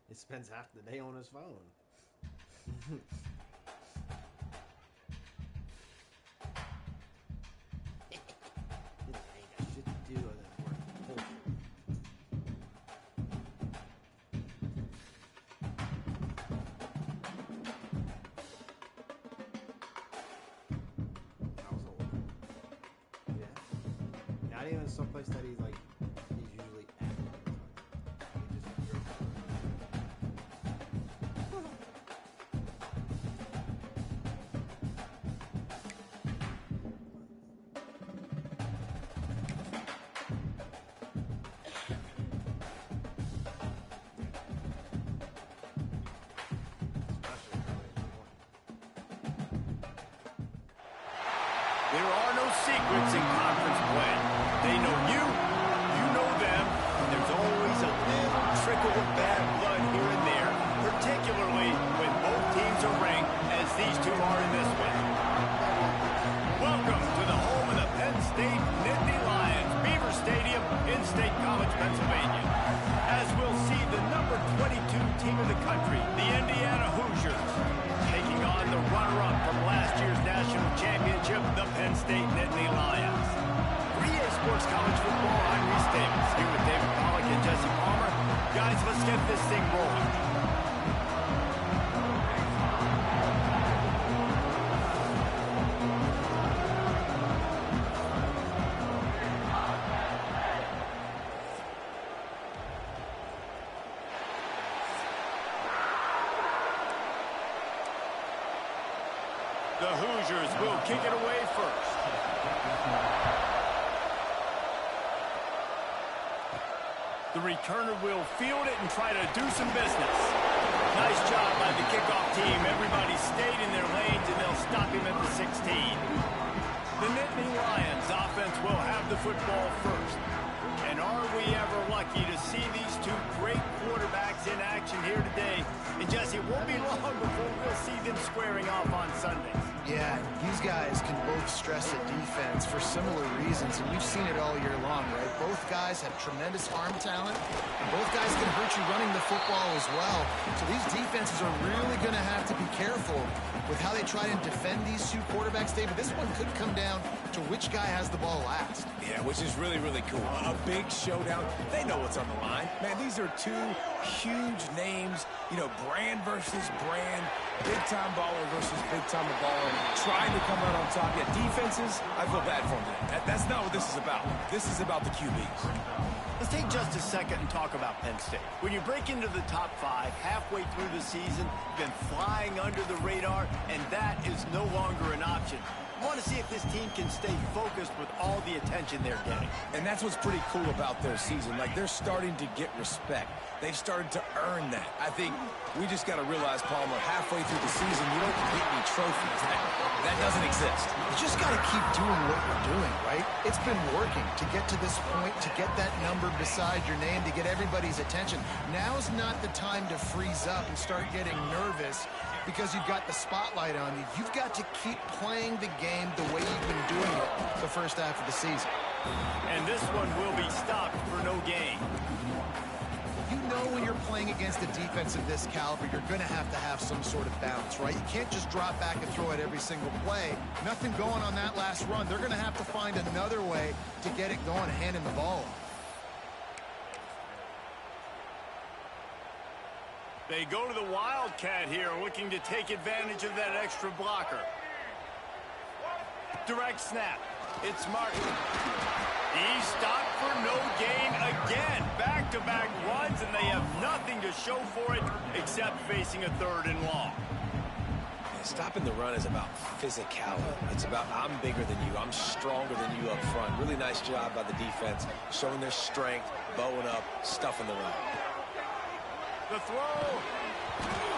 He spends half the day on his phone. Not even someplace that he's like, he's usually at all the time. He just There are no secrets in conference play. They know you, you know them, and there's always a little trickle of bad blood here and there, particularly when both teams are ranked as these two are in this one. Welcome to the home of the Penn State Nittany Lions, Beaver Stadium in State College, Pennsylvania. As we'll see the number 22 team of the country, the Indiana Hoosiers, taking on the runner-up from last year's national championship, the Penn State Nittany Lions. 3A Sports College Football, I'm Reese Davis, here with David Pollack and Jesse Palmer. Guys, let's get this thing rolling. The Hoosiers will kick it away first. The returner will field it and try to do some business. Nice job by the kickoff team. Everybody stayed in their lanes, and they'll stop him at the 16. The Nittany Lions offense will have the football first. And are we ever lucky to see these two great quarterbacks in action here today? And Jesse, it won't be long before we'll see them squaring off on Sundays. Yeah, these guys can both stress a defense for similar reasons, and we've seen it all year long, right? Both guys have tremendous arm talent, and both guys can hurt you running the football as well. So these defenses are really going to have to be careful with how they try and defend these two quarterbacks, David. This one could come down to which guy has the ball last. Yeah, which is really, really cool. A big showdown. They know what's on the line. Man, these are two huge names, you know, brand versus brand, big-time baller versus big-time baller, trying to come out on top. Yeah, defenses, I feel bad for them today. That's not what this is about. This is about the QBs. Let's take just a second and talk about Penn State. When you break into the top 5 halfway through the season, you've been flying under the radar, and that is no longer an option. I want to see if this team can stay focused with all the attention they're getting. And that's what's pretty cool about their season. Like, they're starting to get respect. They've started to earn that. I think we just got to realize, Palmer, halfway through the season, you don't get any trophies. That doesn't exist. You just got to keep doing what you're doing, right? It's been working to get to this point, to get that number beside your name, to get everybody's attention. Now's not the time to freeze up and start getting nervous because you've got the spotlight on you. You've got to keep playing the game the way you've been doing it the first half of the season. And this one will be stopped for no gain. You know when you're playing against a defense of this caliber, you're going to have some sort of bounce, right? You can't just drop back and throw it every single play. Nothing going on that last run. They're going to have to find another way to get it going and hand him the ball off. They go to the Wildcat here, looking to take advantage of that extra blocker. Direct snap. It's Martin. He's stopped for no gain again. Back-to-back runs, and they have nothing to show for it except facing a 3rd and long. Stopping the run is about physicality. It's about I'm bigger than you. I'm stronger than you up front. Really nice job by the defense, showing their strength, bowing up, stuffing the run. The throw.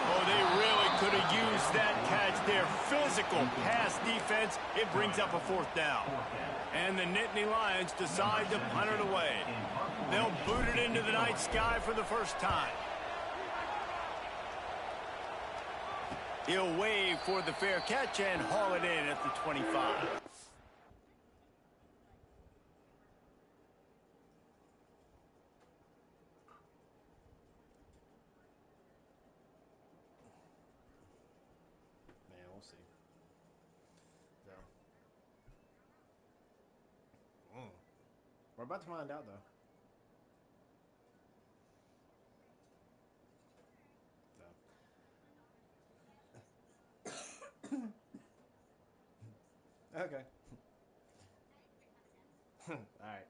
Oh, they really could have used that catch there. Physical pass defense. It brings up a 4th down. And the Nittany Lions decide to punt it away. They'll boot it into the night sky for the first time. He'll wave for the fair catch and haul it in at the 25. We're about to find out, though. Okay. Alright.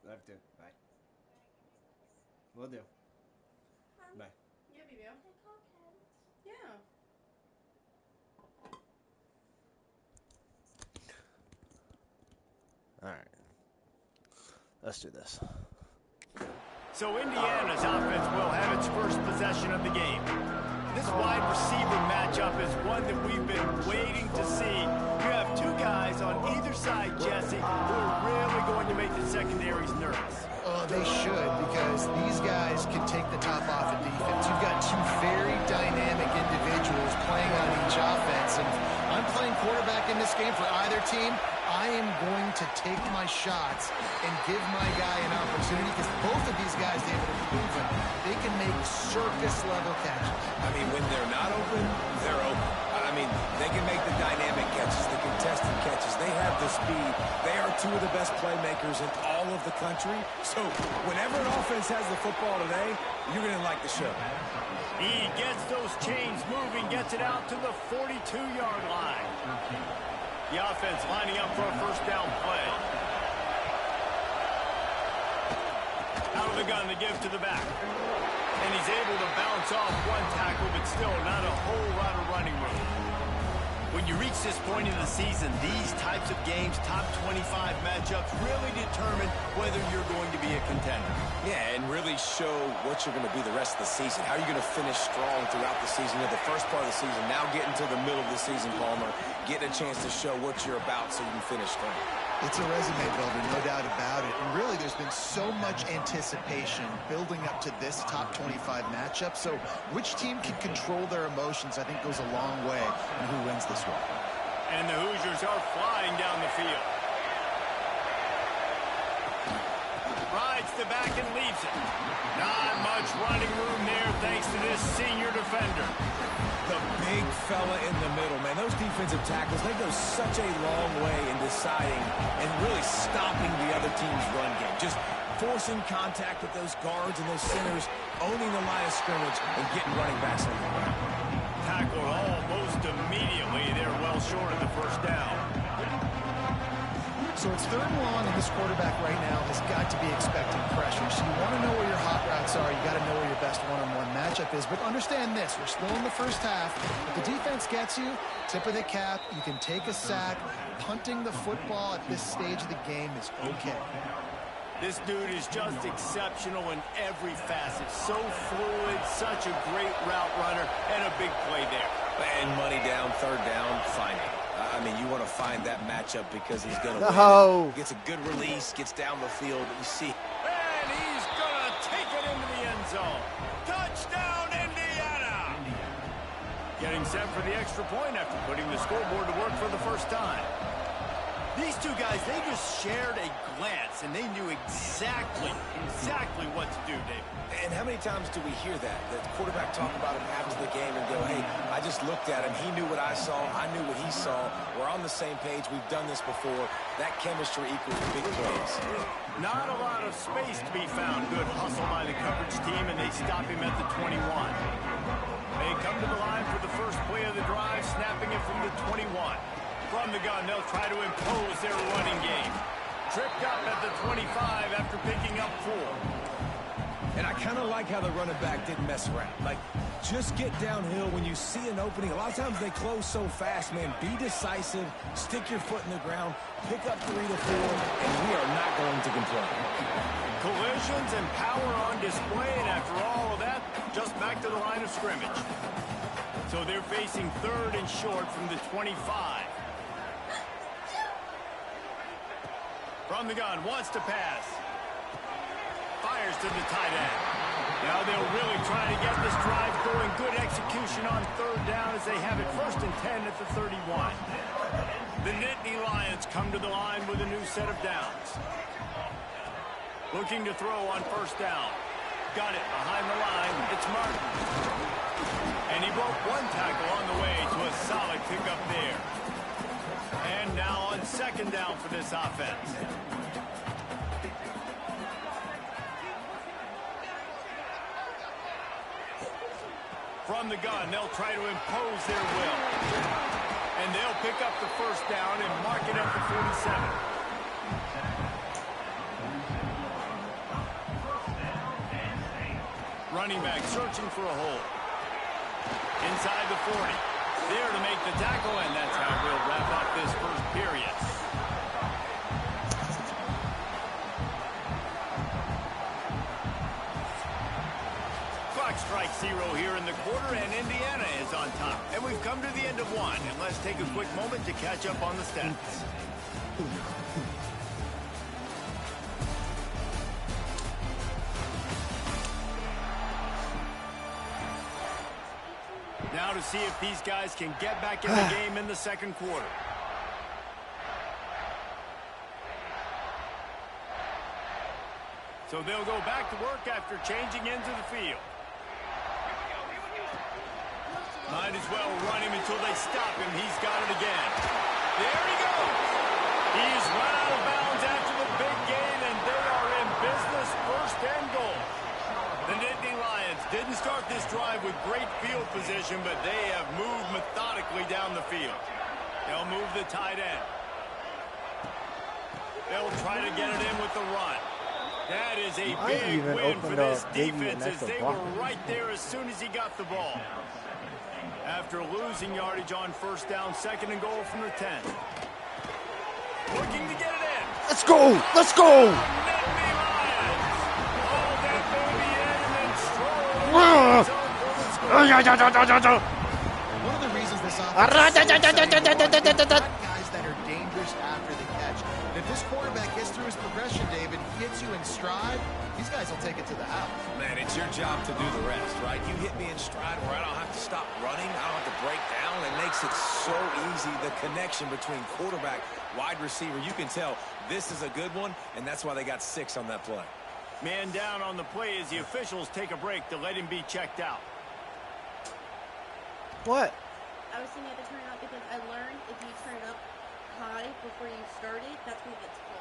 Love to. Bye. Will do. Bye. Yeah, baby. Yeah. Alright. Let's do this. So Indiana's offense will have its first possession of the game. This wide receiver matchup is one that we've been waiting to see. You have two guys on either side, Jesse, who are really going to make the secondaries nervous. They should, because these guys can take the top off of defense. You've got two very dynamic individuals playing on each offense, and I'm playing quarterback in this game for either team. I am going to take my shots and give my guy an opportunity, because both of these guys, David, have proven they can make circus-level catches. I mean, when they're not open, they're open. I mean, they can make the dynamic catches, the contested catches. They have the speed. They are two of the best playmakers in all of the country. So whenever an offense has the football today, you're going to like the show. He gets those chains moving, gets it out to the 42-yard line. The offense lining up for a first down play. Out of the gun to give to the back. And he's able to bounce off one tackle, but still not a whole lot of running room. When you reach this point in the season, these types of games, top 25 matchups, really determine whether you're going to be a contender. Yeah, and really show what you're going to be the rest of the season. How are you going to finish strong throughout the season? You know, the first part of the season, now getting to the middle of the season, Palmer, getting a chance to show what you're about so you can finish strong. It's a resume builder, no doubt about it. And really, there's been so much anticipation building up to this top 25 matchup. So which team can control their emotions, I think, goes a long way in who wins this one. And the Hoosiers are flying down the field. Rides the back and leaves it. Not much running room there thanks to this senior defender. The big fella in the middle, man. Those defensive tackles, they go such a long way in deciding and really stopping the other team's run game. Just forcing contact with those guards and those centers, owning the line of scrimmage, and getting running backs on the ground. Tackled almost immediately. They're well short of the first down. So it's 3rd and long, and this quarterback right now has got to be expecting pressure. So you want to know where your hot routes are. You got to know where your best one-on-one matchup is. But understand this, we're still in the first half. If the defense gets you, tip of the cap, you can take a sack. Punting the football at this stage of the game is okay. This dude is just exceptional in every facet. So fluid, such a great route runner, and a big play there. And money down, 3rd down, find it. I mean, you want to find that matchup because he's going to No. win. Gets a good release, gets down the field. You see. And he's going to take it into the end zone. Touchdown, Indiana! Getting set for the extra point after putting the scoreboard to work for the first time. These two guys, they just shared a glance, and they knew exactly what to do, David. And how many times do we hear that? The quarterback talk about him after the game and go, hey, I just looked at him. He knew what I saw. I knew what he saw. We're on the same page. We've done this before. That chemistry equals big plays. Not a lot of space to be found. Good hustle by the coverage team, and they stop him at the 21. They come to the line for the first play of the drive, snapping it from the 21. From the gun, they'll try to impose their running game. Tripped up at the 25 after picking up 4. And I kind of like how the running back didn't mess around. Like, just get downhill when you see an opening. A lot of times they close so fast, man. Be decisive, stick your foot in the ground, pick up 3 to 4, and we are not going to complain. Collisions and power on display, and after all of that, just back to the line of scrimmage. So they're facing 3rd and short from the 25. From the gun, wants to pass. Fires to the tight end. Now they'll really try to get this drive going. Good execution on 3rd down as they have it 1st and 10 at the 31. The Nittany Lions come to the line with a new set of downs. Looking to throw on 1st down. Got it behind the line. It's Martin. And he broke one tackle on the way to a solid pickup there. And now on 2nd down for this offense. From the gun, they'll try to impose their will. And they'll pick up the first down and mark it at the 47. Running back searching for a hole. Inside the 40. There to make the tackle, and that's how we'll wrap up this first period. Clock strikes 0 here in the quarter, and Indiana is on top. And we've come to the end of one, and let's take a quick moment to catch up on the stats. Now to see if these guys can get back in the game in the second quarter. So they'll go back to work after changing into the field. Might as well run him until they stop him. He's got it again. There he goes. He's run out of bounds after the big gain, and they are in business, first and goal. The Nittany Lions didn't start this drive with great field position, but they have moved methodically down the field. They'll move the tight end. They'll try to get it in with the run. That is a big win for this defense, as they were right there as soon as he got the ball. After losing yardage on first down, second and goal from the 10. Looking to get it in. Let's go! Let's go! One of the reasons this offense guys that are dangerous after the catch. And if this quarterback gets through his progression, David, he hits you in stride, these guys will take it to the house. Man, it's your job to do the rest, right? You hit me in stride where I don't have to stop running, I don't have to break down. It makes it so easy, the connection between quarterback, wide receiver. You can tell this is a good one, and that's why they got 6 on that play. Man down on the play as the officials take a break to let him be checked out. What? I was saying you have to turn it up because I learned if you turn it up high before you start it, that's when it gets full.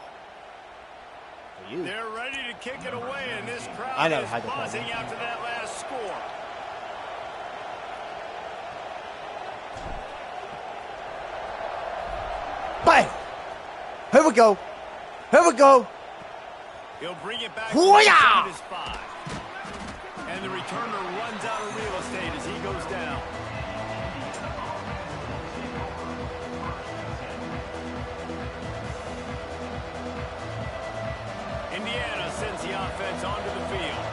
They're ready to kick it away, and this crowd is buzzing after that last score. Bang! Here we go. Here we go. He'll bring it back to his 5. And the returner runs out of real estate as he goes down. Indiana sends the offense onto the field.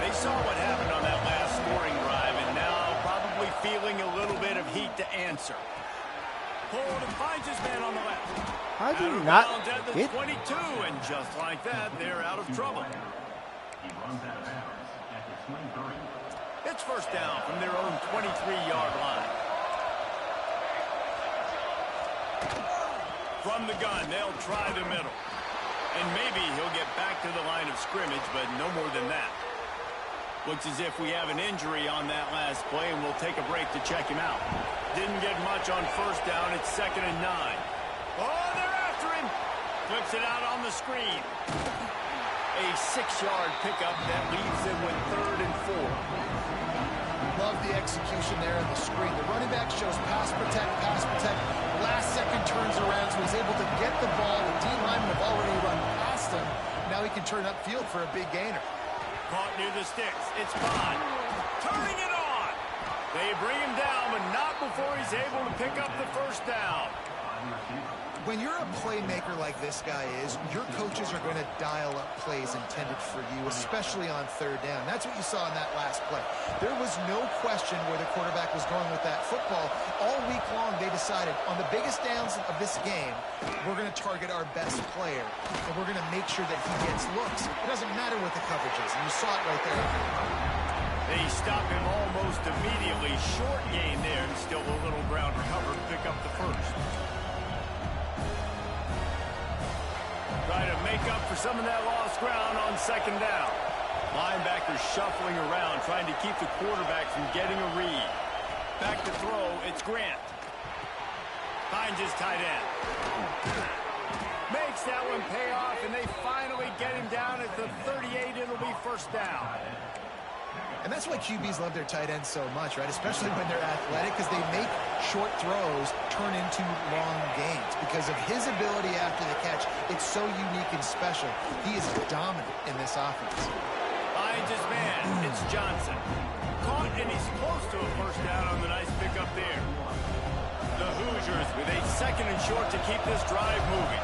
They saw what happened on that last scoring drive, and now probably feeling a little bit of heat to answer. Hold and finds his man on the left. How do you not at the 22, and just like that, they're out of trouble. It's first down from their own 23-yard line. From the gun, they'll try the middle. And maybe he'll get back to the line of scrimmage, but no more than that. Looks as if we have an injury on that last play, and we'll take a break to check him out. Didn't get much on first down. It's 2nd and 9. Oh, they're after him. Flips it out on the screen. A 6-yard pickup that leaves them with 3rd and 4. Love the execution there on the screen. The running back shows pass protect, pass protect. Last second turns around, so he's able to get the ball. The D linemen have already run past him. Now he can turn upfield for a big gainer. Caught near the sticks. It's Penn. Turning it on. They bring him down, but not before he's able to pick up the first down. When you're a playmaker like this guy is, your coaches are going to dial up plays intended for you, especially on 3rd down. That's what you saw in that last play. There was no question where the quarterback was going with that football. All week long, they decided on the biggest downs of this game, we're going to target our best player, and we're going to make sure that he gets looks. It doesn't matter what the coverage is, and you saw it right there. They stop him almost immediately. Short gain there, and still a little ground to cover to pick up the first. Try to make up for some of that lost ground on 2nd down. Linebackers shuffling around, trying to keep the quarterback from getting a read. Back to throw, it's Grant. Finds his tight end. Makes that one pay off, and they finally get him down at the 38. It'll be first down. And that's why QBs love their tight ends so much, right? Especially when they're athletic, because they make short throws turn into long gains. Because of his ability after the catch, it's so unique and special. He is dominant in this offense. Finds his man. It's Johnson. Caught, and he's close to a first down on the nice pickup there. The Hoosiers with a 2nd and short to keep this drive moving.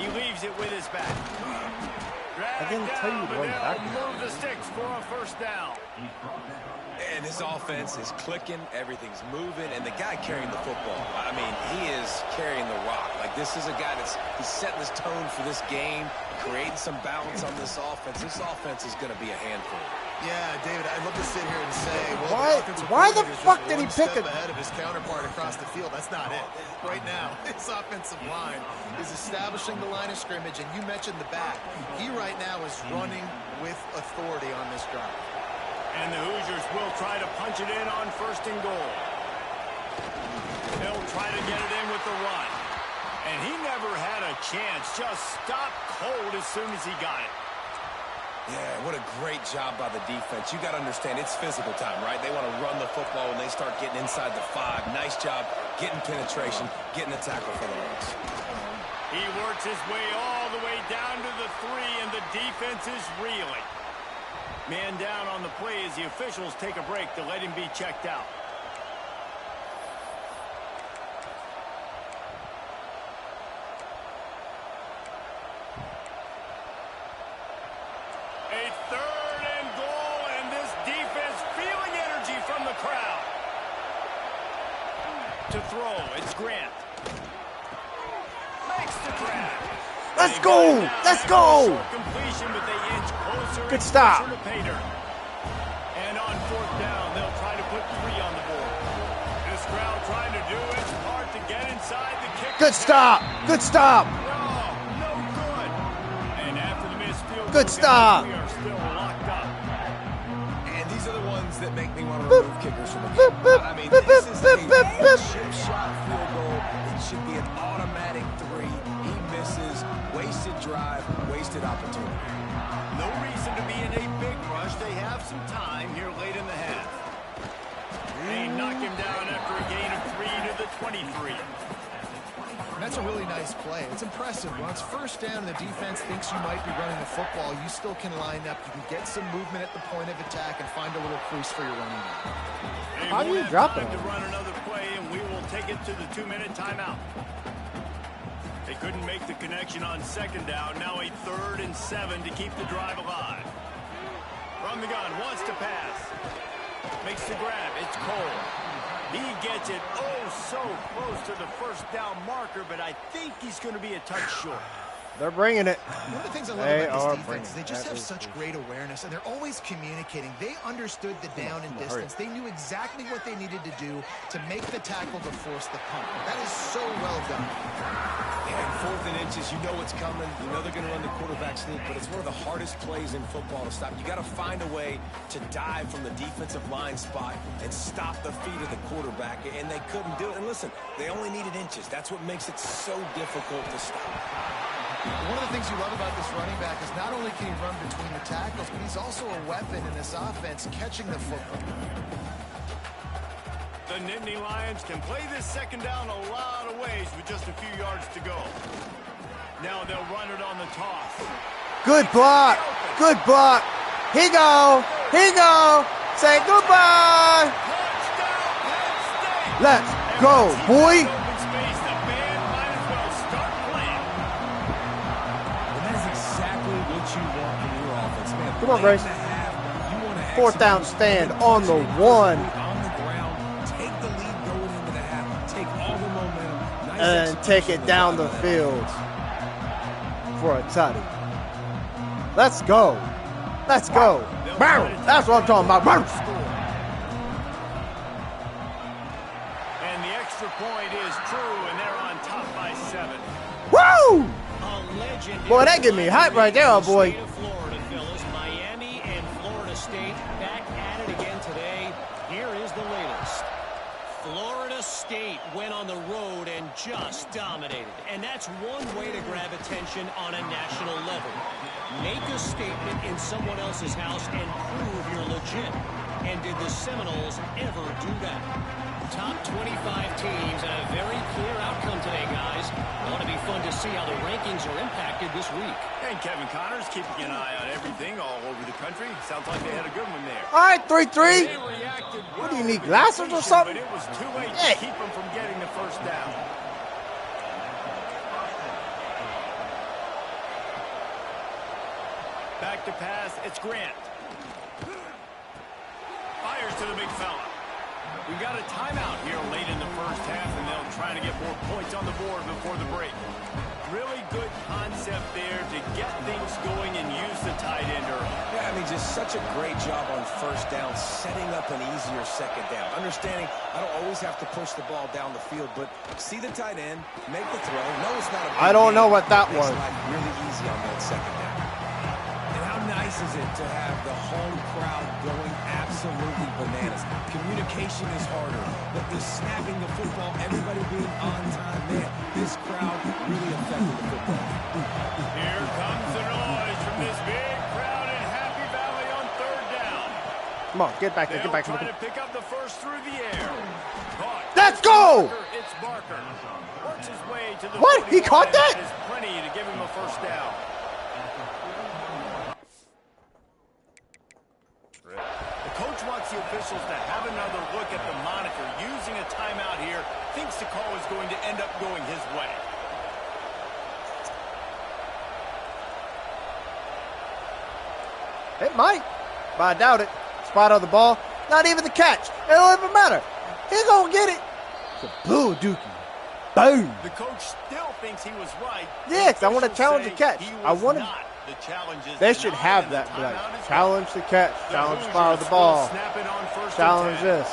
He leaves it with his back. I didn't tell you to run back. Move the sticks for a first down. And this offense is clicking, everything's moving, and the guy carrying the football, I mean, he is carrying the rock. Like, this is a guy he's setting this tone for this game, creating some balance on this offense. This offense is going to be a handful. Yeah, David, I'd love to sit here and say, well, why the fuck did he pick ahead of his counterpart across the field? That's not it. Right now, this offensive line is establishing the line of scrimmage, and you mentioned the back. He right now is running with authority on this drive. And the Hoosiers will try to punch it in on 1st and goal. They'll try to get it in with the run. And he never had a chance. Just stopped cold as soon as he got it. Yeah, what a great job by the defense. You got to understand, it's physical time, right? They want to run the football when they start getting inside the 5. Nice job getting penetration, getting the tackle for the legs. He works his way all the way down to the 3, and the defense is reeling. Man down on the play as the officials take a break to let him be checked out. A 3rd and goal, and this defense feeling energy from the crowd. To throw, it's Grant. Makes the grab. Let's go! Let's go! Completion, but they inch closer. Good stop. To Pater. And on 4th down, they'll try to put 3 on the board. This crowd trying to do its part to get inside the kick. Good stop! Good stop! No good. And after the missed field goal, Good stop. we are still locked up. And these are the ones that make me want to remove kickers from the game. I mean, this is a chip shot field goal. It should be an automatic 3. He misses. Wasted drive, wasted opportunity. No reason to be in a big rush. They have some time here late in the half. They knock him down after a gain of 3 to the 23. That's a really nice play. It's impressive. Once 1st down and the defense thinks you might be running the football, you still can line up. You can get some movement at the point of attack and find a little crease for your running back. How do you drop it? To run another play, and we will take it to the 2-minute timeout. They couldn't make the connection on 2nd down. Now a 3rd and 7 to keep the drive alive. From the gun, wants to pass. Makes the grab. It's Cole. He gets it so close to the 1st down marker, but I think he's going to be a touch short. They're bringing it. One of the things I love about this defense is they just have such great awareness, and they're always communicating. They understood the down and distance. They knew exactly what they needed to do to make the tackle to force the punt. That is so well done. Yeah, 4th and inches, you know what's coming. You know they're going to run the quarterback sneak, but it's one of the hardest plays in football to stop. You got to find a way to dive from the defensive line spot and stop the feet of the quarterback, and they couldn't do it. And listen, they only needed inches. That's what makes it so difficult to stop. One of the things you love about this running back is not only can he run between the tackles, but he's also a weapon in this offense, catching the football. The Nittany Lions can play this 2nd down a lot of ways with just a few yards to go. Now they'll run it on the toss. Good block. Good block. He go. He go. Say goodbye. Let's go, boy. Come on, Grace. 4th down stand on the 1. Take the lead going into the half. Take all the momentum. And take it down the field for a tutty. Let's go. Let's go. That's what I'm talking about. And the extra point is true, and they're on top by 7. Woo! Boy, that get me hype right there, oh boy. Miami and Florida State back at it again today. Here is the latest. Florida State went on the road road and just dominated. And that's one way to grab attention on a national level. Make a statement in someone else's house and prove you're legit. And did the Seminoles ever do that? Top 25 teams and a very clear outcome today, guys. Ought to be fun to see how the rankings are impacted this week. And Kevin Connors keeping an eye on everything all over the country. Sounds like they had a good one there. All right, 3-3. They reacted well. What do you need, glasses or something? But it was too late Hey. to keep them from getting the first down. Back to pass, it's Grant. Fires to the big fella. We've got a timeout here late in the first half, and they'll try to get more points on the board before the break. Really good concept there to get things going and use the tight end early. Yeah, I mean, just such a great job on first down, setting up an easier second down. Understanding I don't always have to push the ball down the field, but see the tight end, make the throw. No, it's not a big I don't know game. what that Makes was. life really easy on that second down. And how nice is it to have the home crowd going absolutely bananas? Communication is harder, but the snapping the football, everybody being on time, man, this crowd really affected the football. Here comes the noise from this big crowd in Happy Valley on third down. Come on, get back there, They'll get back try there. to pick up the first through the air. Caught. Let's go! It's Barker. Works his way to the What? He 41, caught that? and is plenty to give him a first down. The coach wants the officials to have another look at the monitor. Using a timeout here, thinks the call is going to end up going his way. It might, but I doubt it. Spot on the ball, not even the catch. It don't even matter. He's gonna get it. It's a bull dookie. Boom. The coach still thinks he was right. Yeah, 'cause I want to Officials challenge say the catch. he I was want to. not. The challenge is They should denied, have and the that. Be like, timeout is challenge the catch, called. challenge The spot of the Hoosiers ball, will snap it on first challenge and 10. this.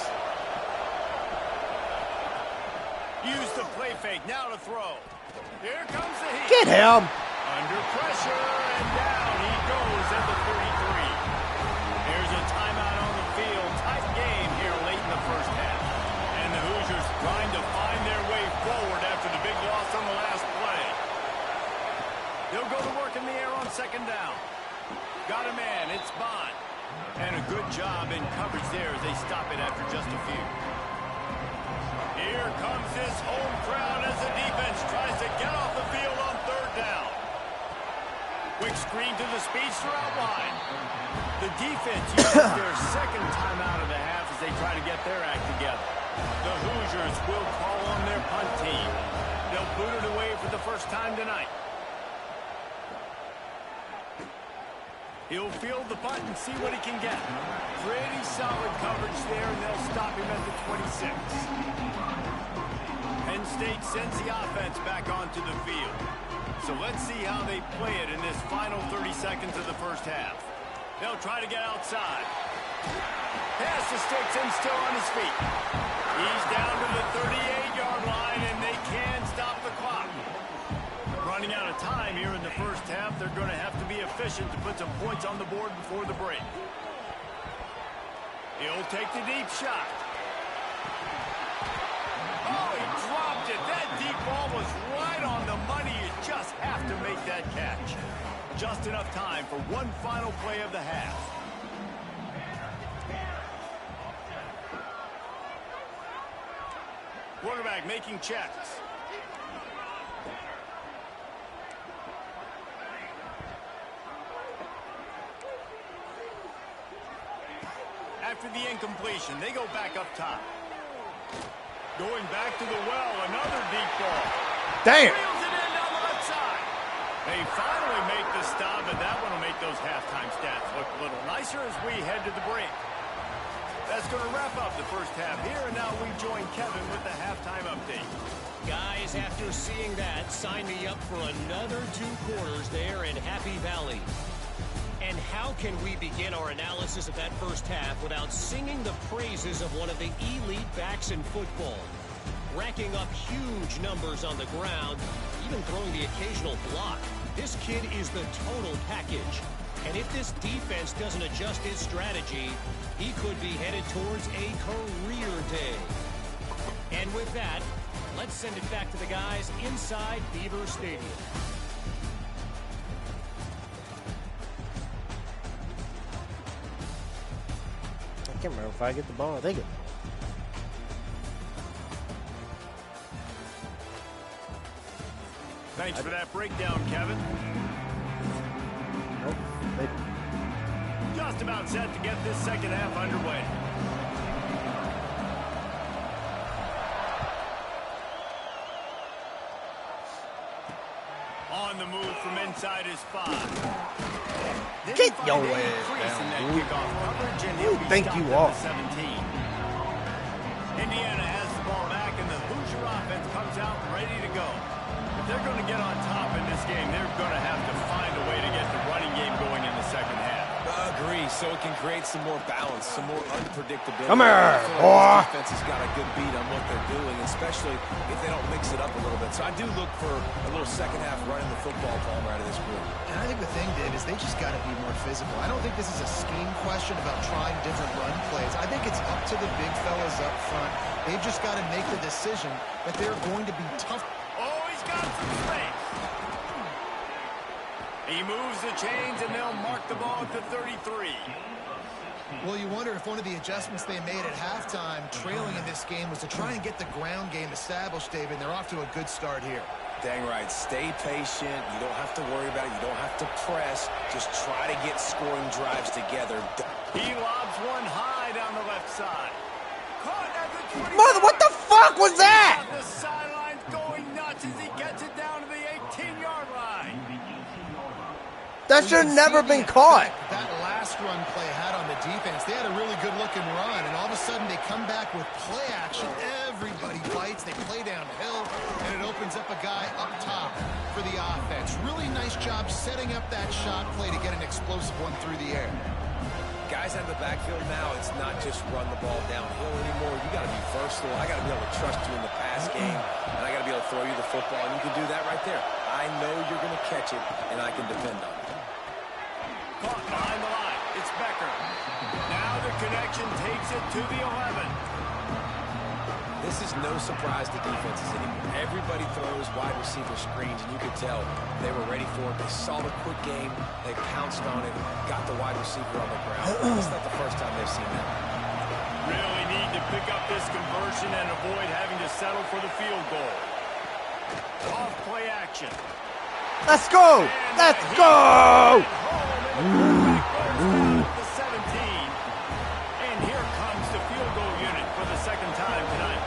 Use the play fake. Now to throw. Here comes the heat. Get him. Under pressure, and down he goes at the 33. Here's a timeout on the field. Tight game here late in the first half. And the Hoosiers trying to find their way forward after the big loss on the last play. They'll go to work in the air on second down. Got a man. It's Bond. And a good job in coverage there as they stop it after just a few. Here comes this home crowd as the defense tries to get off the field on third down. Quick screen to the speedster out wide. The defense uses their second timeout of the half as they try to get their act together. The Hoosiers will call on their punt team. They'll boot it away for the first time tonight. He'll field the punt and see what he can get. Pretty solid coverage there, and they'll stop him at the 26. Penn State sends the offense back onto the field. So let's see how they play it in this final 30 seconds of the first half. They'll try to get outside. Pass the sticks and still on his feet. He's down to the 38-yard line, and they can stop the clock. Running out of time here in the first half, they're going to have to be efficient to put some points on the board before the break. He'll take the deep shot. Oh, he dropped it. That deep ball was right on the money. You just have to make that catch. Just enough time for one final play of the half. Quarterback making checks. After the incompletion, they go back up top. Going back to the well, another deep ball. Damn. Reels it in down the left side. They finally make the stop, and that one will make those halftime stats look a little nicer as we head to the break. That's going to wrap up the first half here, and now we join Kevin with the halftime update. Guys, after seeing that, sign me up for another 2 quarters there in Happy Valley. And how can we begin our analysis of that first half without singing the praises of one of the elite backs in football? Racking up huge numbers on the ground, even throwing the occasional block. This kid is the total package. And if this defense doesn't adjust its strategy, he could be headed towards a career day. And with that, Let's send it back to the guys inside Beaver Stadium. I can't remember if I get the ball. I think it. Thanks for that breakdown, Kevin. Nope. Just about set to get this second half underway. On the move from inside his 5. Get your ass down, dude. Who think you are? 17. Indiana has the ball back, and the Hoosier offense comes out ready to go. If they're going to get on top in this game, they're going to have to find a way to get the running game going in the second half. Agree, so it can create some more balance, some more unpredictability. Come here, boy. This defense has got a good beat on what they're doing, especially if they don't mix it up a little bit. So I do look for a little second half running the football Palmer out of this group. And I think the thing, Dave, is they just got to be more physical. I don't think this is a scheme question about trying different run plays. I think it's up to the big fellas up front. They've just got to make the decision that they're going to be tough. Oh, he's got some space. He moves the chains, and they'll mark the ball at the 33. Well, you wonder if one of the adjustments they made at halftime, trailing in this game, was to try and get the ground game established, David, and they're off to a good start here. Dang right. Stay patient. You don't have to worry about it. You don't have to press. Just try to get scoring drives together. He lobs one high down the left side. Caught at the 20. Mother, what the fuck was that? The sideline's going nuts as he gets it down to the 18-yard line. That should have never been caught. That last run play had on the defense. They had a really good-looking run, and all of a sudden they come back with play action. Everybody bites. They play downhill, and it opens up a guy up top for the offense. Really nice job setting up that shot play to get an explosive one through the air. Guys out of the backfield now, it's not just run the ball downhill anymore. You got to be versatile. I got to be able to trust you in the pass game, and I got to be able to throw you the football, and you can do that right there. I know you're going to catch it, and I can depend on it. Caught behind the line. It's Becker. Now the connection takes it to the 11. This is no surprise to defenses anymore. Everybody throws wide receiver screens, and you could tell they were ready for it. They saw the quick game. They pounced on it, got the wide receiver on the ground. It's not the first time they've seen that. Really need to pick up this conversion and avoid having to settle for the field goal. Off play action. Let's go. Let's go. The 17. And here comes the field goal unit for the second time tonight.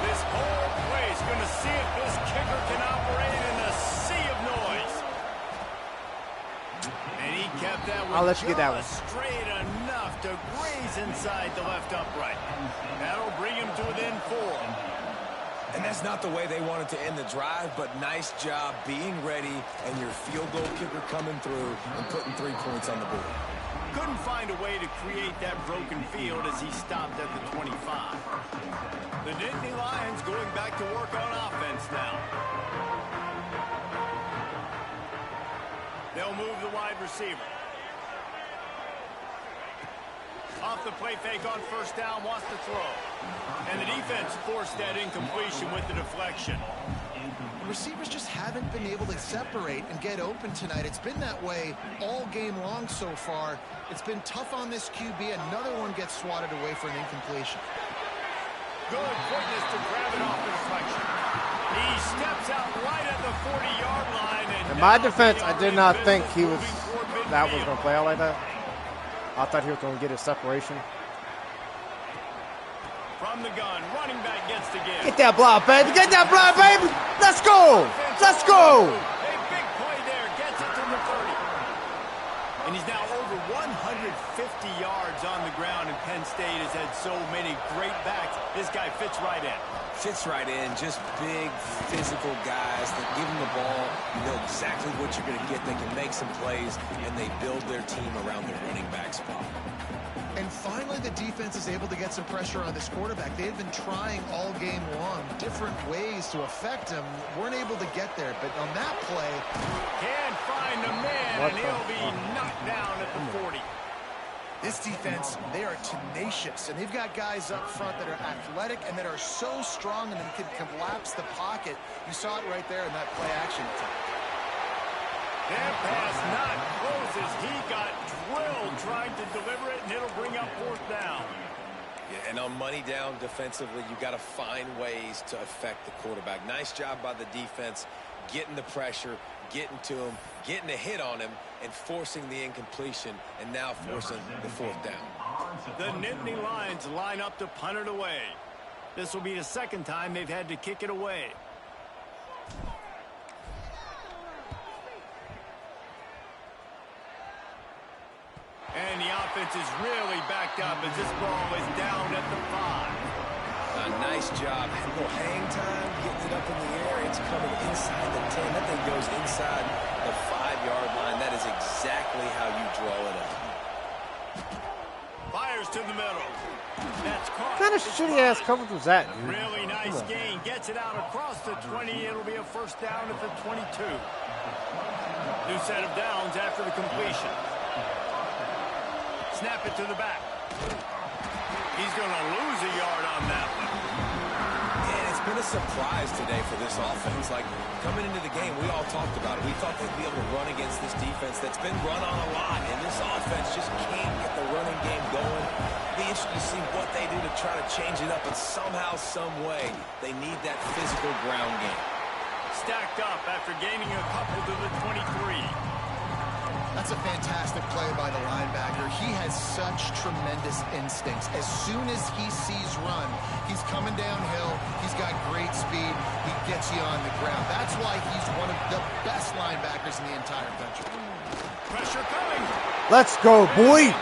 This whole place going to see if this kicker can operate in a sea of noise. And he kept that one. I'll let you get that one. Straight enough to graze inside the left upright. That'll bring him to within 4. And that's not the way they wanted to end the drive, but nice job being ready and your field goal kicker coming through and putting 3 points on the board. Couldn't find a way to create that broken field as he stopped at the 25. The Nittany Lions going back to work on offense now. They'll move the wide receiver. Off the play fake on first down, wants to throw. And the defense forced that incompletion with the deflection. The receivers just haven't been able to separate and get open tonight. It's been that way all game long so far. It's been tough on this QB. Another one gets swatted away for an incompletion. Good quickness to grab it off the deflection. He steps out right at the 40-yard line. And in my defense, I did not think he was that was going to play out like that. I thought he was going to get his separation. From the gun, running back gets the give. Get that block, baby. Get that block, baby. Let's go. Let's go. A big play there. Gets it to the 30. And he's now over 150 yards on the ground, and Penn State has had so many great backs. This guy fits right in. Fits right in. Just big, physical guys that give him the ball. You know exactly what you're going to get. They can make some plays, and they build their team around their running back spot. And finally, the defense is able to get some pressure on this quarterback. They've been trying all game long different ways to affect him. Weren't able to get there, but on that play... Can't find a man, and he'll be knocked down at the 40. This defense, they are tenacious, and they've got guys up front that are athletic and that are so strong and that can collapse the pocket. You saw it right there in that play-action attack. That pass not close as he got drilled trying to deliver it, and it'll bring up 4th down. Yeah, and on money down defensively, you got to find ways to affect the quarterback. Nice job by the defense, getting the pressure, getting to him, getting a hit on him, and forcing the incompletion, and now forcing the 4th down. The Nittany Lions line up to punt it away. This will be the 2nd time they've had to kick it away. And the offense is really backed up as this ball is down at the 5. A nice job. A little hang time, getting it up in the air. It's coming inside the 10. That thing goes inside the 5-yard line. That is exactly how you draw it up. Fires to the middle. That's caught. What kind of shitty-ass coverage was that, dude? Really nice gain. Gets it out across the 20. It'll be a 1st down at the 22. New set of downs after the completion. Snap it to the back. He's going to lose a yard on that one. And it's been a surprise today for this offense. Like, coming into the game, we all talked about it. We thought they'd be able to run against this defense that's been run on a lot. And this offense just can't get the running game going. Be interested to see what they do to try to change it up. And somehow, some way, they need that physical ground game. Stacked up after gaining a couple to the 23. That's a fantastic play by the linebacker. He has such tremendous instincts. As soon as he sees run, he's coming downhill. He's got great speed. He gets you on the ground. That's why he's one of the best linebackers in the entire country. Pressure coming. Let's go, boy.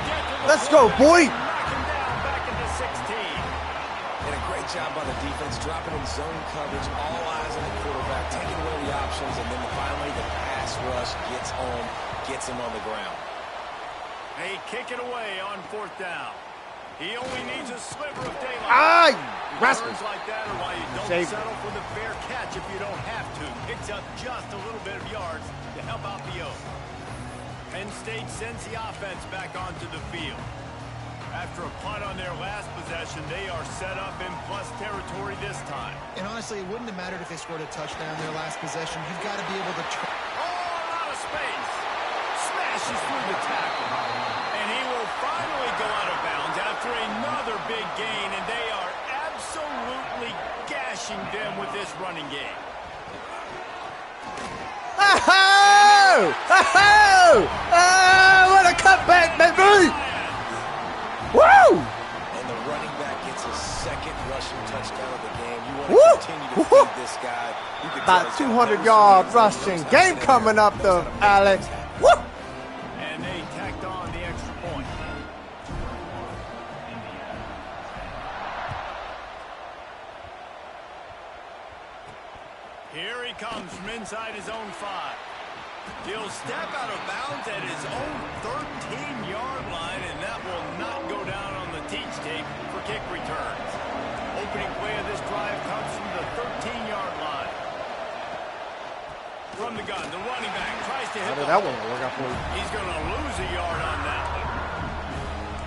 Let's go, boy. Knock him down back into 16. And a great job by the defense, dropping in zone coverage, all eyes on the quarterback, taking away the options, and then finally the pass rush gets home, gets him on the ground. They kick it away on 4th down. He only needs a sliver of daylight. Ay, rascal. Returns like that are why you don't settle for the fair catch if you don't have to. Picks up just a little bit of yards to help out the Oaks. Penn State sends the offense back onto the field. After a punt on their last possession, they are set up in plus territory this time. And honestly, it wouldn't have mattered if they scored a touchdown their last possession. You've got to be able to... Out of space. Smashes through the tackle. And he will finally go out of bounds after another big gain, and they are absolutely gashing them with this running game. Oh! Oh! Oh! What a cutback, baby! Woo! And the running back gets his 2nd rushing touchdown of the game. You want to continue to feed this guy. About 200-yard rushing. Game coming up, though, Alex. Woo! And they tacked on the extra point. Here he comes from inside his own 5. He'll step out of bounds at his own 13-yard line, and that will not go down on the teach tape for kick returns. Opening play of this drive comes from the 13-yard line. From the gun, the running back tries to hit That one will work out for you. He's going to lose a yard on that one.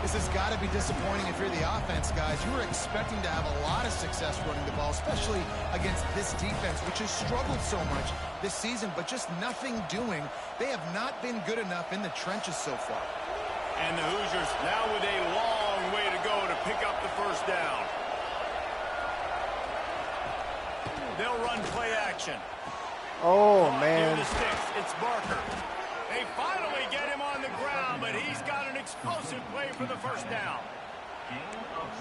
This has got to be disappointing if you're the offense, guys. You were expecting to have a lot of success running the ball, especially against this defense, which has struggled so much this season, but just nothing doing. They have not been good enough in the trenches so far. And the Hoosiers now with a long way to go to pick up the 1st down. They'll run play action. Oh, man. Near the sticks, it's Barker. They finally get him on the ground, but he's got an explosive play for the 1st down.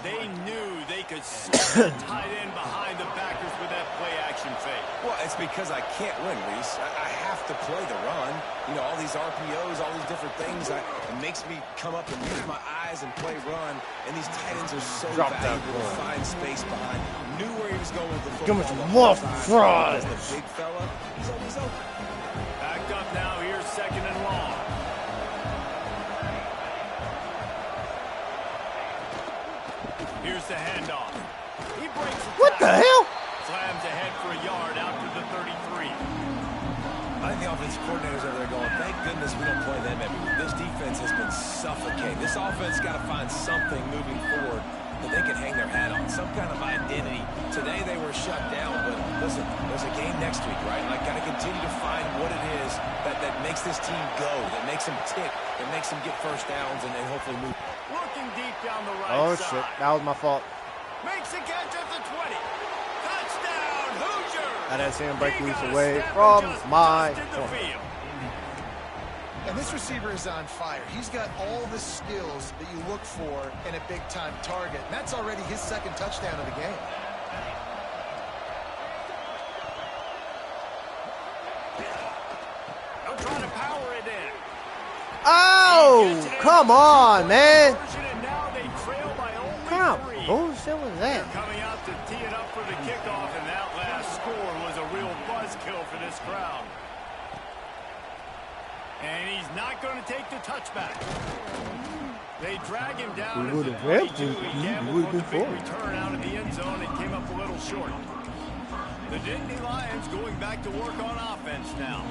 They knew they could slip the tight end behind the backers with that play-action fake. Well, it's because I can't win, Reese. I have to play the run. You know, all these RPOs, all these different things. It makes me come up and use my eyes and play run. And these tight ends are so valuable to find space behind. Knew where he was going with the football. Give him some more fries. The big fella, he's always open. Backed up now. Here's 2nd and long. Here's the handoff. He breaks the What the hell? Slams ahead for a yard out to the 33. A think the offensive coordinators over there going, thank goodness we don't play them every week. This defense has been suffocating. This offense got to find something moving forward that they can hang their hat on, some kind of identity. Today they were shut down, but listen, there's a game next week, right? Like, got to continue to find what it is that makes this team go, that makes them tick, that makes them get first downs, and then hopefully move. Looking deep down the right Oh, side. shit. That was my fault. Makes a catch at the 20. Touchdown, Hoosiers! I didn't see him break He loose got a away step from and just my dusted the corner. field. And this receiver is on fire. He's got all the skills that you look for in a big-time target. And that's already his second touchdown of the game. They'll try to power it in. Oh, come on, man. And now they trail by only How 3. bullshit was They're that? coming out to tee it up for the kickoff, and that last score was a real buzzkill for this crowd. And he's not going to take the touchback. They drag him down at the 22. He gambled for the big return out of the end zone and came up a little short. The Nittany Lions going back to work on offense now.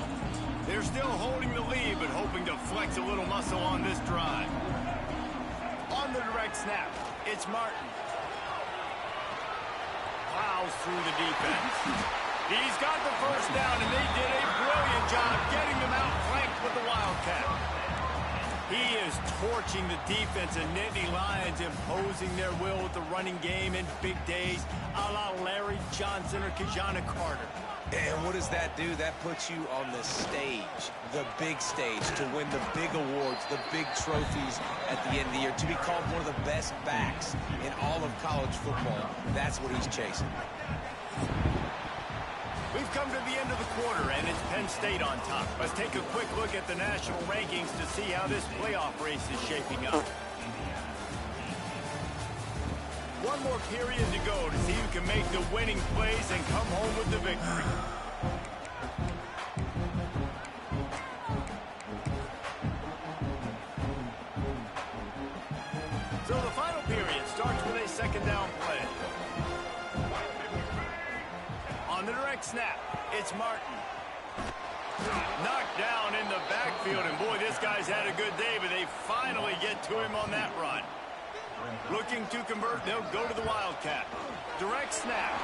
They're still holding the lead, but hoping to flex a little muscle on this drive. On the direct snap, it's Martin. Plows through the defense. He's got the first down, and they did a brilliant job getting them out flanked with the Wildcat. He is torching the defense, and Nittany Lions imposing their will with the running game in big days, a la Larry Johnson or Kijana Carter. And what does that do? That puts you on the stage, the big stage, to win the big awards, the big trophies at the end of the year, to be called one of the best backs in all of college football. That's what he's chasing. We've come to the end of the quarter, and it's Penn State on top. Let's take a quick look at the national rankings to see how this playoff race is shaping up. One more period to go to see who can make the winning plays and come home with the victory. So the final period starts with a second down play. On the direct snap, it's Martin. Knocked down in the backfield, and boy, this guy's had a good day, but they finally get to him on that run. Looking to convert, they'll go to the Wildcat. Direct snap.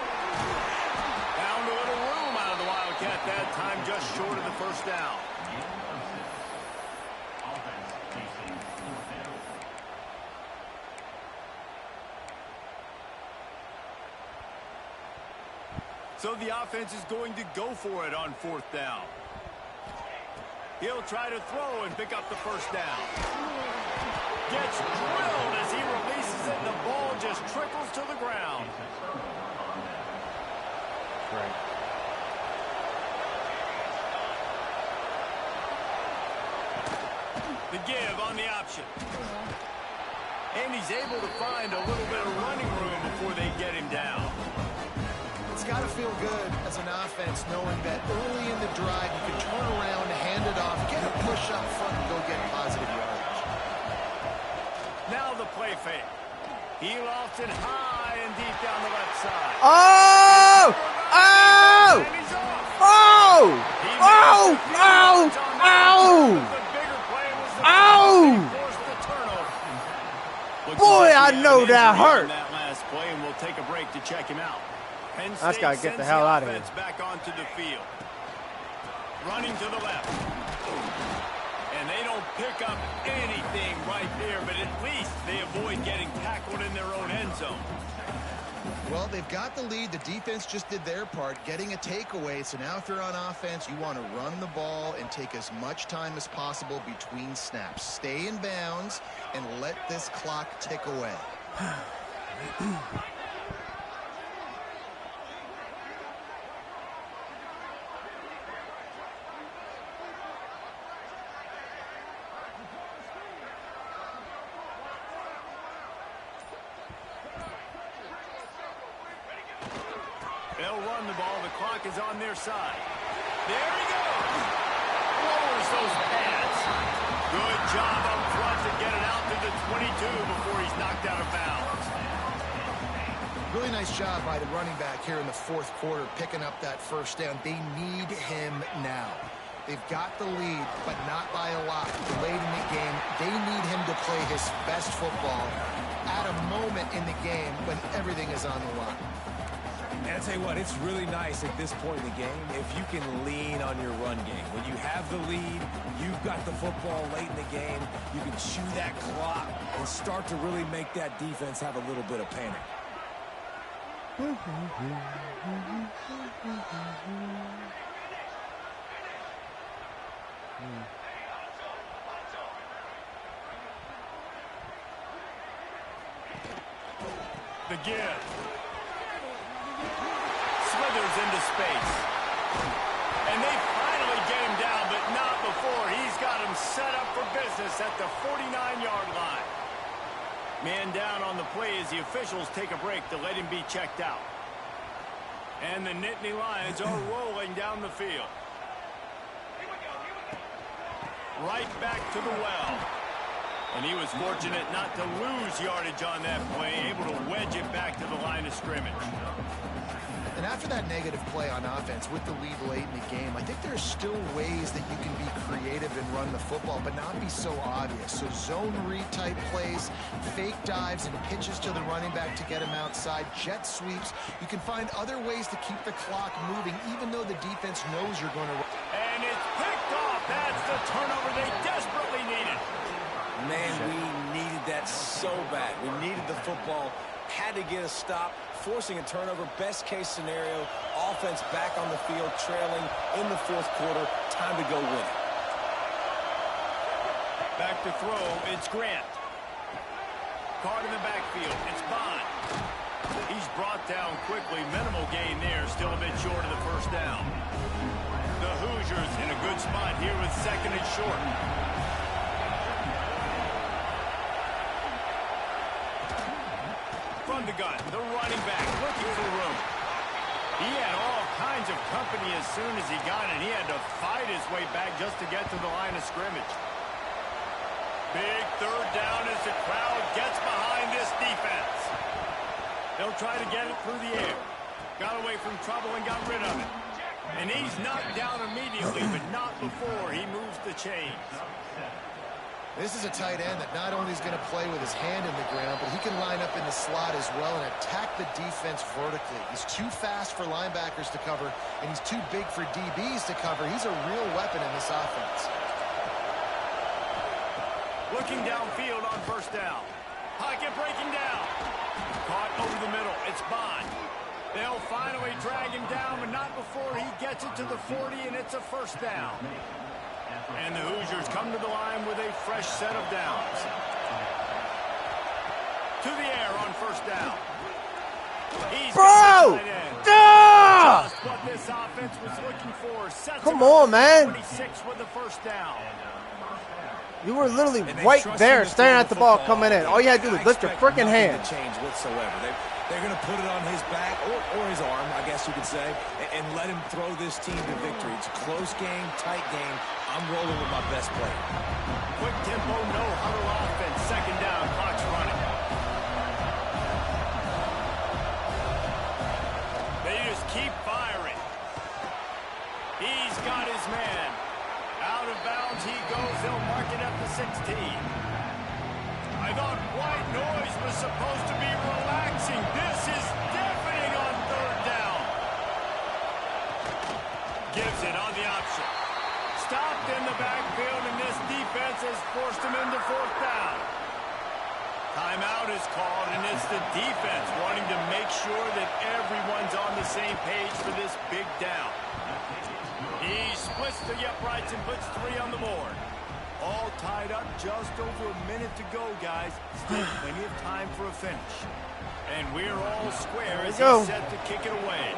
Found a little room out of the Wildcat that time, just short of the first down. So the offense is going to go for it on fourth down. He'll try to throw and pick up the first down. Gets drilled as he releases it, and the ball just trickles to the ground. Right. The give on the option. And he's able to find a little bit of running room before they get him down. It's got to feel good as an offense knowing that early in the drive you can turn around, hand it off, get a push up front, and go get positive yardage. Now the play fake. He lofts it high and deep down the left side. Oh! Oh! And he's off. Oh! He Oh! made a few Oh! yards on that Oh! one, but the bigger play was the Oh! they forced the turnover. Looks Boy, like we I have know an that injury hurt. on that last play, and we'll take a break to check him out. Penn I just State gotta get the sends hell out of here. offense back onto the field. Running to the left. And they don't pick up anything right there, but at least they avoid getting tackled in their own end zone. Well, they've got the lead. The defense just did their part, getting a takeaway. So now if you're on offense, you want to run the ball and take as much time as possible between snaps. Stay in bounds and let this clock tick away. They'll run the ball. The clock is on their side. There he goes. Lowers those pads. Good job up front to get it out to the 22 before he's knocked out of bounds. Really nice job by the running back here in the fourth quarter, picking up that first down. They need him now. They've got the lead, but not by a lot. Late in the game, they need him to play his best football at a moment in the game when everything is on the line. And I'll tell you what, it's really nice at this point in the game if you can lean on your run game. When you have the lead, you've got the football late in the game, you can chew that clock and start to really make that defense have a little bit of panic. The give. Slithers into space. And they finally get him down, but not before. He's got him set up for business at the 49-yard line. Man down on the play as the officials take a break to let him be checked out. And the Nittany Lions are rolling down the field. Right back to the well. And he was fortunate not to lose yardage on that play, able to wedge it back to the line of scrimmage. And after that negative play on offense with the lead late in the game, I think there's still ways that you can be creative and run the football, but not be so obvious. So zone read type plays, fake dives and pitches to the running back to get him outside, jet sweeps. You can find other ways to keep the clock moving, even though the defense knows you're going to run. And it's picked off. That's the turnover they desperately needed. Man, we needed that so bad. We needed the football, had to get a stop, forcing a turnover. Best case scenario, offense back on the field, trailing in the fourth quarter. Time to go win it. Back to throw, it's Grant. Caught in the backfield, it's Bond. He's brought down quickly, minimal gain there, still a bit short of the first down. The Hoosiers in a good spot here with second and short. From the gun, the running back looking for room. He had all kinds of company as soon as he got it. He had to fight his way back just to get to the line of scrimmage. Big third down as the crowd gets behind this defense. They'll try to get it through the air. Got away from trouble and got rid of it. And he's knocked down immediately, but not before he moves the chains. This is a tight end that not only is going to play with his hand in the ground, but he can line up in the slot as well and attack the defense vertically. He's too fast for linebackers to cover, and he's too big for DBs to cover. He's a real weapon in this offense. Looking downfield on first down. Pocket breaking down. Caught over the middle. It's Bond. They'll finally drag him down, but not before he gets it to the 40, and it's a first down. And the Hoosiers come to the line with a fresh set of downs. To the air on first down. He's Bro! Just what this offense was looking for. Sets Come on, man. 26 with the first down. You were literally right there staring at the ball coming in. All you had to do was lift your freaking hand. Change whatsoever. They're going to put it on his back or his arm, I guess you could say, and let him throw this team to victory. It's a close game, tight game. I'm rolling with my best player. Quick tempo, no huddle offense. Second down, clock's running. They just keep firing. He's got his man. Out of bounds he goes. They'll mark it at the 16. I thought white noise was supposed to be relaxing. This is deafening on third down. Gives it on the option. Stopped in the backfield, and this defense has forced him into fourth down. Timeout is called, and it's the defense wanting to make sure that everyone's on the same page for this big down. He splits the uprights and puts 3 on the board. All tied up, just over a minute to go, guys. Still plenty of time for a finish. And we're all square as he's set to kick it away.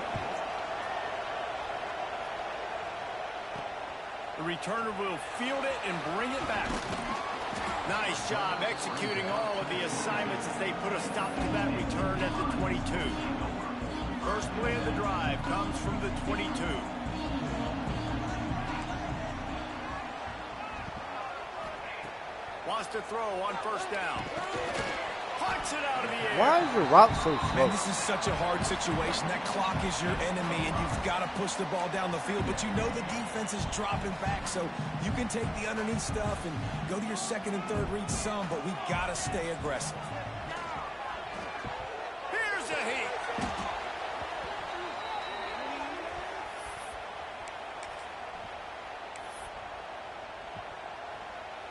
The returner will field it and bring it back. Nice job executing all of the assignments as they put a stop to that return at the 22. First play of the drive comes from the 22. Wants to throw on first down. Knocks it out of the air. Why is your route so slow? Man, this is such a hard situation. That clock is your enemy, and you've got to push the ball down the field. But you know the defense is dropping back, so you can take the underneath stuff and go to your second and third read some, but we got to stay aggressive. Here's a heat.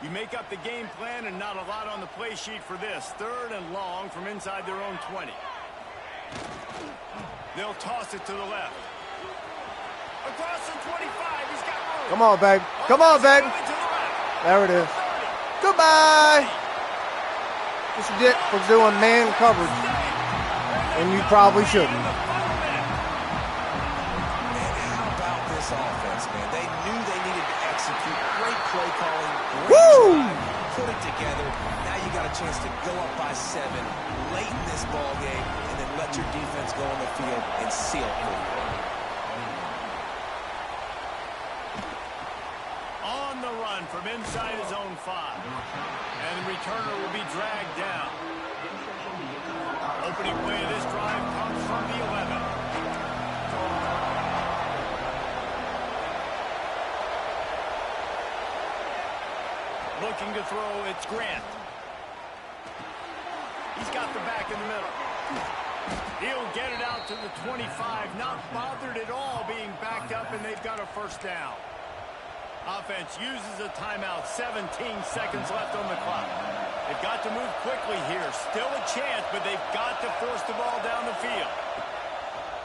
You make up the game plan and not a lot on the play sheet for this. 3rd and long from inside their own 20. They'll toss it to the left. Across the 25, he's got room. Come on, baby. Come on, baby. There it is. Goodbye. What you did for doing man coverage, and you probably shouldn't. And how about this offense, man? They knew they needed to execute. Great play calling. Woo! Put it together. Now you got a chance to go up by 7 late in this ball game, and then let your defense go on the field and seal it for you. On the run from inside his own 5. And the returner will be dragged down. Opening play of this drive comes from the 11. Looking to throw, it's Grant. He's got the back in the middle. He'll get it out to the 25, not bothered at all being backed up, and they've got a first down. Offense uses a timeout, 17 seconds left on the clock. They've got to move quickly here. Still a chance, but they've got to force the ball down the field.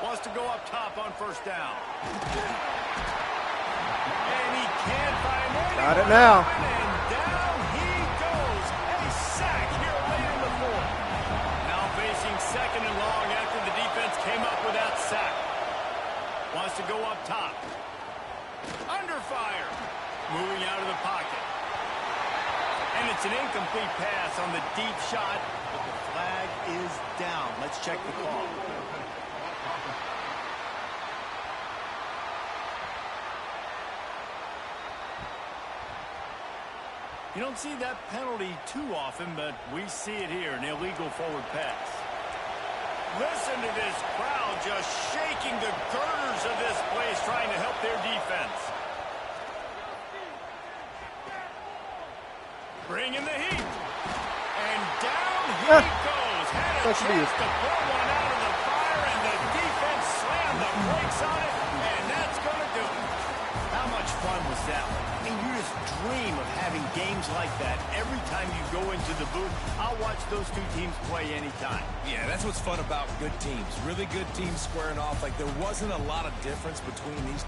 Wants to go up top on first down. And he can't find anyone. Got it now. And down he goes. A sack here late in the 4th. Now facing 2nd and long after the defense came up with that sack. Wants to go up top. Under fire. Moving out of the pocket. And it's an incomplete pass on the deep shot, but the flag is down. Let's check the call. You don't see that penalty too often, but we see it here, an illegal forward pass. Listen to this crowd just shaking the girders of this place, trying to help their defense. Bringing the heat. And down he goes. Had a chance to pull one out of the fire, and the defense slammed the brakes on it, and that's going to do it. How much fun was that one? I mean, you just dream of having games like that. Every time you go into the booth, I'll watch those two teams play anytime. Yeah, that's what's fun about good teams. Really good teams squaring off. Like, there wasn't a lot of difference between these